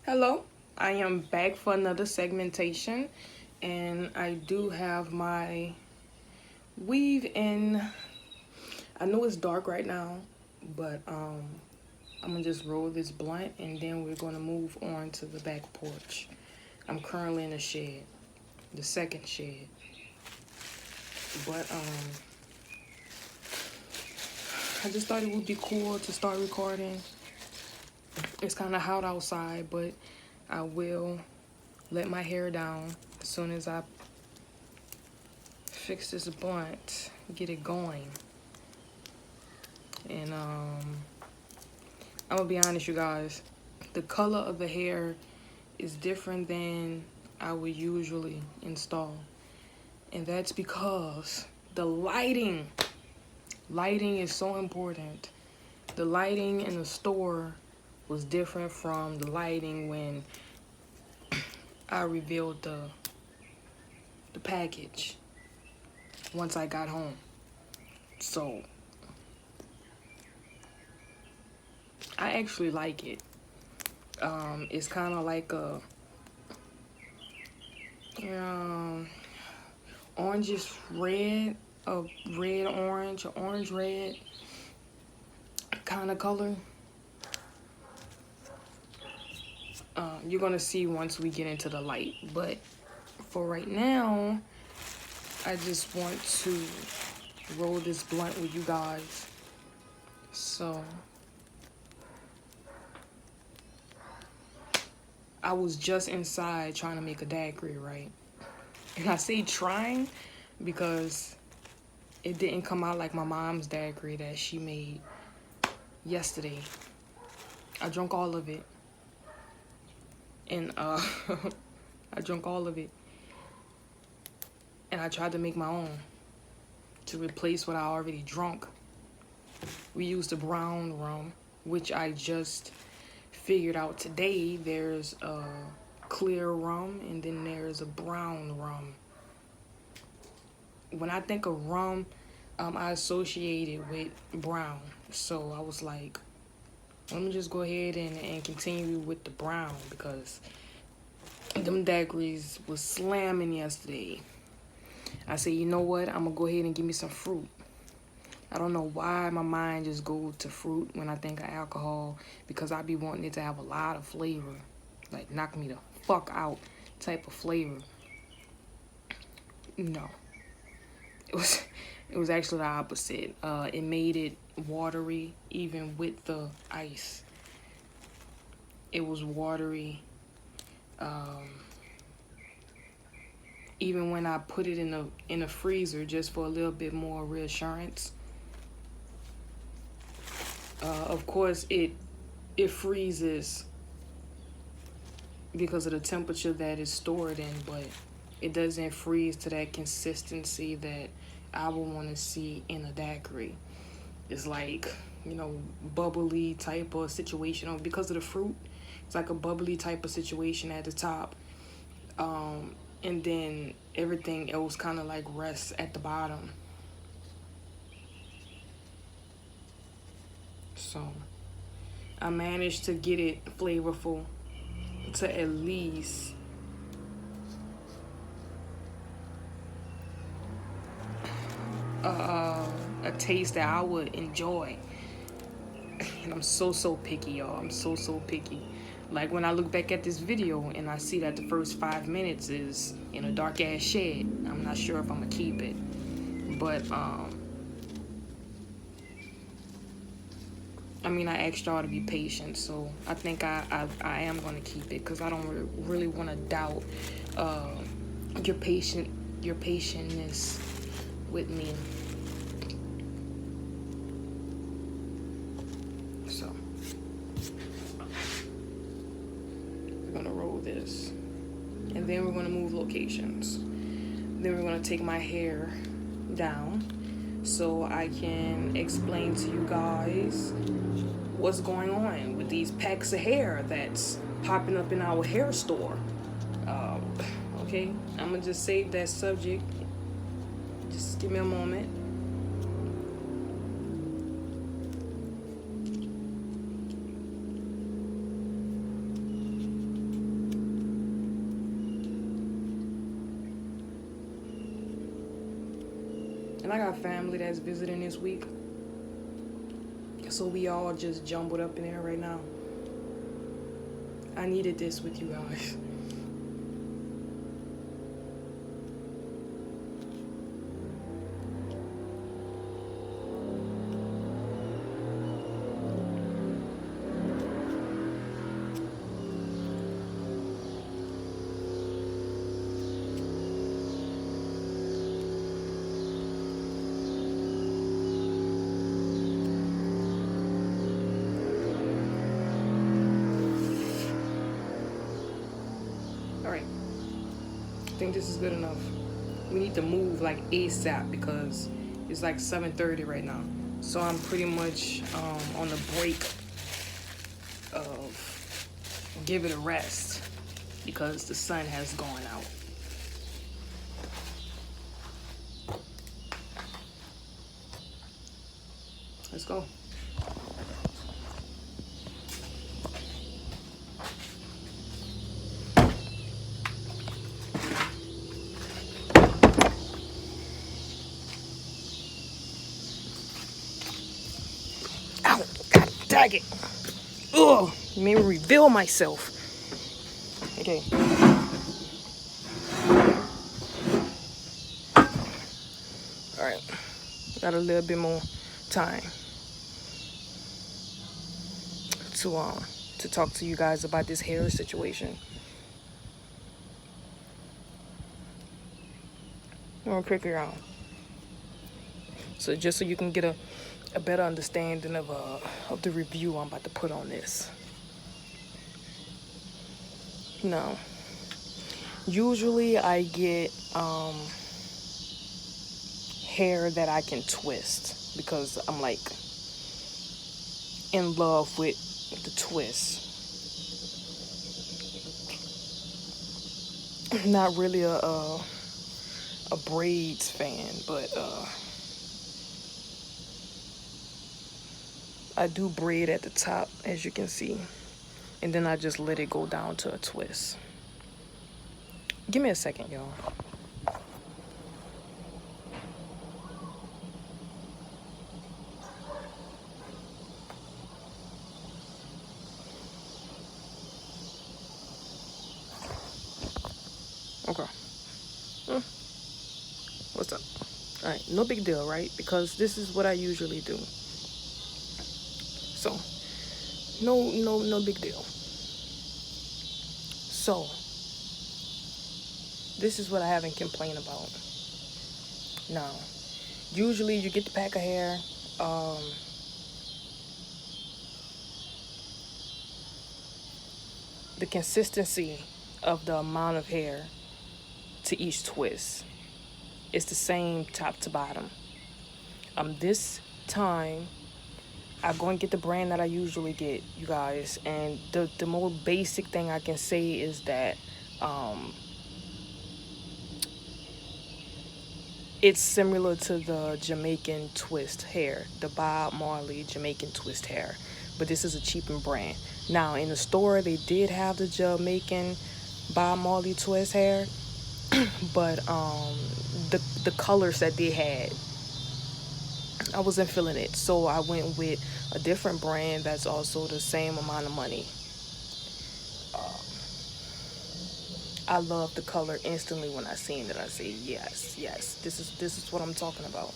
Hello, I am back for another segmentation, and I do have my weave in. I know it's dark right now, but I'm gonna just roll this blunt, and then we're gonna move on to the back porch. I'm currently in the shed, the second shed, but I just thought it would be cool to start recording. It's kind of hot outside, but I will let my hair down as soon as I fix this blunt, get it going. And I'm gonna be honest, you guys, the color of the hair is different than I would usually install, and that's because the lighting is so important. The lighting in the store was different from the lighting when I revealed the package once I got home. So I actually like it. It's kind of like a orangish red, a red orange, orange red kind of color. You're gonna see once we get into the light, but for right now, I just want to roll this blunt with you guys. So I was just inside trying to make a daiquiri, right? And I say trying because it didn't come out like my mom's daiquiri that she made yesterday. I drank all of it. And I drank all of it. And I tried to make my own to replace what I already drunk. We used the brown rum, which I just figured out today. There's a clear rum and then there's a brown rum. When I think of rum, I associate it with brown. So I was like, let me just go ahead and continue with the brown because them daiquiris was slamming yesterday. I said, you know what? I'm going to go ahead and give me some fruit. I don't know why my mind just goes to fruit when I think of alcohol because I be wanting it to have a lot of flavor. Like, knock me the fuck out type of flavor. No. It was actually the opposite. It made it watery even with the ice. It was watery. Even when I put it in the freezer just for a little bit more reassurance. Of course, it freezes because of the temperature that it's stored in, but it doesn't freeze to that consistency that I would want to see in a daiquiri. It's like, bubbly type of situation. Because of the fruit, it's like a bubbly type of situation at the top. And then everything else kind of like rests at the bottom. So I managed to get it flavorful to at least a taste that I would enjoy. And I'm so picky, y'all. I'm so picky. Like when I look back at this video and I see that the first 5 minutes is in a dark ass shed, I'm not sure if I'm gonna keep it. But I mean, I asked y'all to be patient, so I think I am gonna keep it because I don't really want to doubt your patientness with me. So we're gonna roll this, and then we're gonna move locations. Then we're gonna take my hair down so I can explain to you guys what's going on with these packs of hair that's popping up in our hair store. Okay, I'm gonna just save that subject. Just give me a moment. And I got family that's visiting this week. So we all just jumbled up in there right now. I needed this with you guys. Alright, I think this is good enough. We need to move like ASAP because it's like 7:30 right now. So I'm pretty much on the break of give it a rest because the sun has gone out. Let's go. Ow, god dang it. Ugh, you made me reveal myself. Okay. Alright. Got a little bit more time to talk to you guys about this hair situation. Real quick around. So just so you can get a better understanding of the review I'm about to put on this. Now, usually I get hair that I can twist because I'm like in love with the twist. Not really a braids fan, but I do braid at the top, as you can see, and then I just let it go down to a twist. Give me a second, y'all. Okay. What's up? All right, no big deal, right? Because this is what I usually do. So, no big deal. So, this is what I haven't complained about. Now, usually you get the pack of hair. The consistency of the amount of hair to each twist is the same top to bottom. This time I go and get the brand that I usually get, you guys, and the more basic thing I can say is that it's similar to the Jamaican twist hair, the Bob Marley Jamaican twist hair, but this is a cheaper brand. Now in the store they did have the Jamaican Bob Marley twist hair, but the colors that they had, I wasn't feeling it, so I went with a different brand that's also the same amount of money. I love the color instantly when I seen it. I say yes, this is what I'm talking about.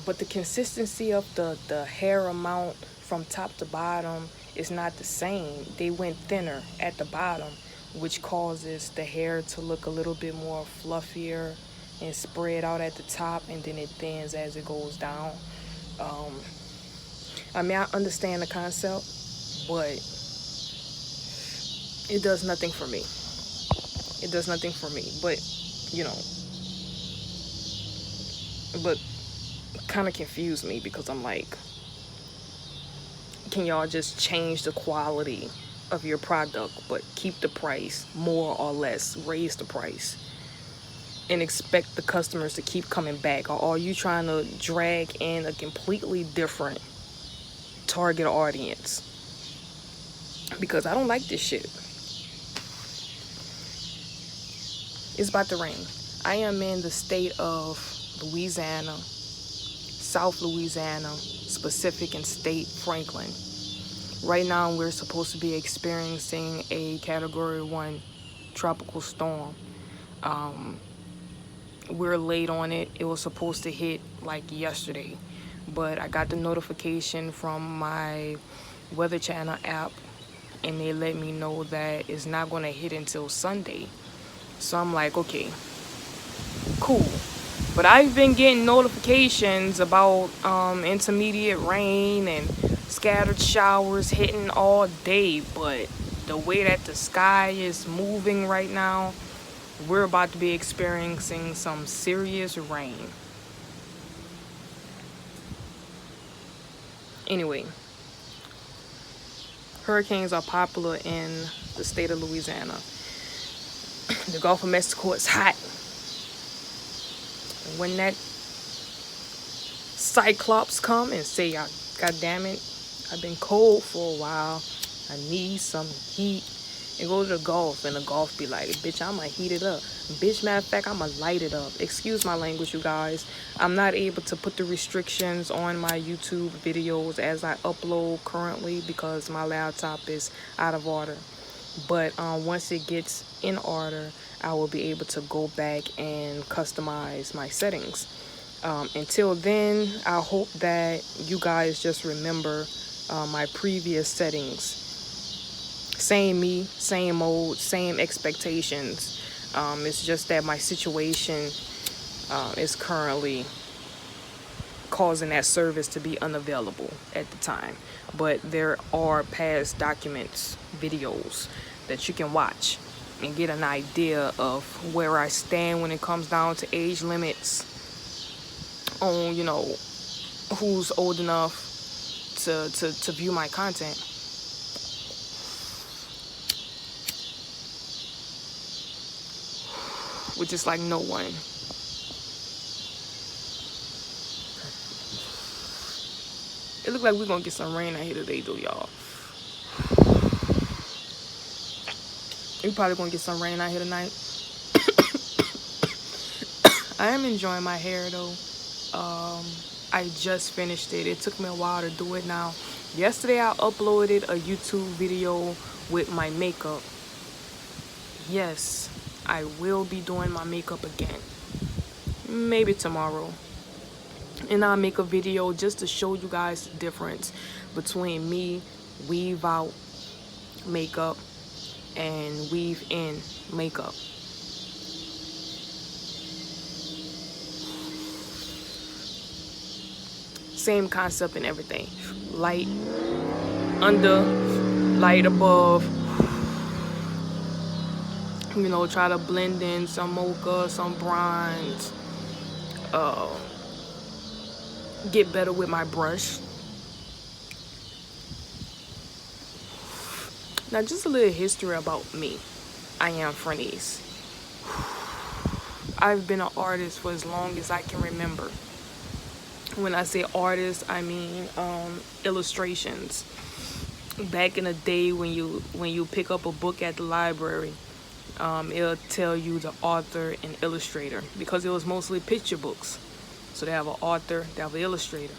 But the consistency of the hair amount from top to bottom is not the same. They went thinner at the bottom, which causes the hair to look a little bit more fluffier and spread out at the top, and then it thins as it goes down. I mean, I understand the concept, but it does nothing for me. It does nothing for me, but you know, but kind of confused me because I'm like, can y'all just change the quality of your product but keep the price more or less, raise the price, and expect the customers to keep coming back? Or are you trying to drag in a completely different target audience? Because I don't like this shit. It's about to rain. I am in the state of Louisiana, South Louisiana, specific and state Franklin. Right now, we're supposed to be experiencing a Category 1 tropical storm. We're late on it. It was supposed to hit like yesterday, but I got the notification from my Weather Channel app, and they let me know that it's not going to hit until Sunday. So I'm like, okay, cool. But I've been getting notifications about intermediate rain and scattered showers hitting all day, but the way that the sky is moving right now, we're about to be experiencing some serious rain. Anyway, hurricanes are popular in the state of Louisiana. The Gulf of Mexico is hot. When that cyclops come and say, God damn it, I've been cold for a while, I need some heat, and go to the Gulf, and the Gulf be like, bitch, I'ma heat it up. Bitch, matter of fact, I'ma light it up. Excuse my language, you guys. I'm not able to put the restrictions on my YouTube videos as I upload currently because my laptop is out of order. But once it gets in order, I will be able to go back and customize my settings. Until then, I hope that you guys just remember my previous settings. Same me, same mode, same expectations. It's just that my situation is currently causing that service to be unavailable at the time. But there are past documents, videos that you can watch and get an idea of where I stand when it comes down to age limits on, you know, who's old enough to view my content. Which is like no one. It look like we're gonna get some rain out here today though, y'all. We probably gonna get some rain out here tonight. I am enjoying my hair though. I just finished it. It took me a while to do it now. Yesterday I uploaded a YouTube video with my makeup. Yes, I will be doing my makeup again. Maybe tomorrow. And I'll make a video just to show you guys the difference between me weave out makeup and weave in makeup. Same concept and everything. Light under, light above. You know, try to blend in some mocha, some bronze. Get better with my brush. Now, just a little history about me. I am Franiece. I've been an artist for as long as I can remember. When I say artist, I mean illustrations. Back in the day when you pick up a book at the library, it'll tell you the author and illustrator because it was mostly picture books. So they have an author, they have an illustrator.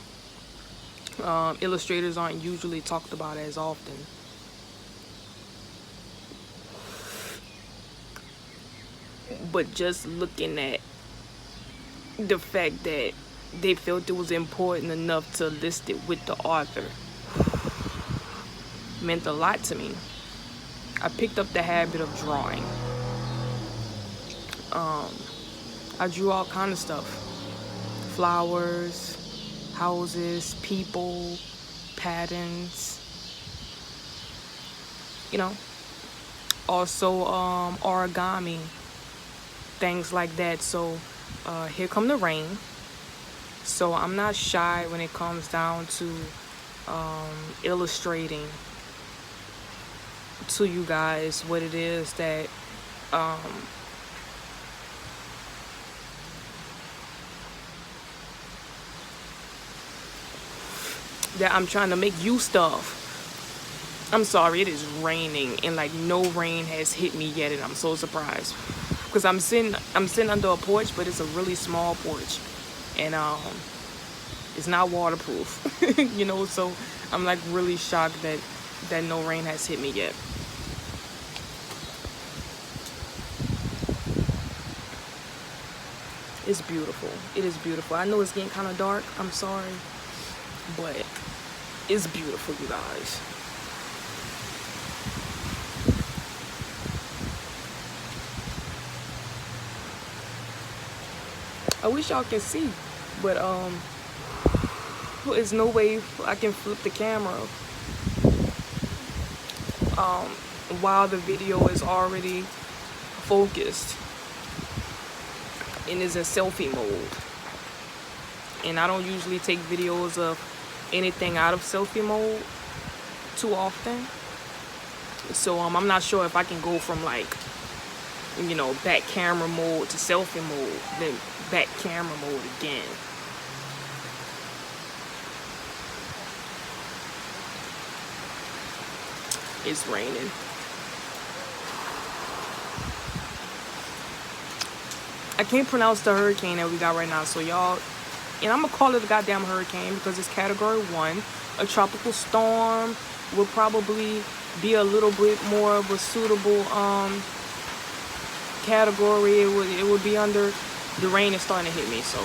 Illustrators aren't usually talked about as often. But just looking at the fact that they felt it was important enough to list it with the author meant a lot to me. I picked up the habit of drawing. I drew all kind of stuff. Flowers, houses, people, patterns. You know. Also origami. Things like that. So here come the rain. So I'm not shy when it comes down to illustrating to you guys what it is that that I'm trying to make use of. I'm sorry, it is raining and like no rain has hit me yet, and I'm so surprised because I'm sitting under a porch, but it's a really small porch. and it's not waterproof. You know, so I'm like really shocked that no rain has hit me yet. It's beautiful. It is beautiful. I know it's getting kind of dark. I'm sorry, but it's beautiful, you guys. I wish y'all can see, but there's no way I can flip the camera while the video is already focused and is in selfie mode. And I don't usually take videos of anything out of selfie mode too often. So I'm not sure if I can go from like, you know, back camera mode to selfie mode, then back camera mode again. It's raining. I can't pronounce the hurricane that we got right now, so y'all, and I'm gonna call it a goddamn hurricane because it's category 1. A tropical storm will probably be a little bit more of a suitable category. It would be under, the rain is starting to hit me, so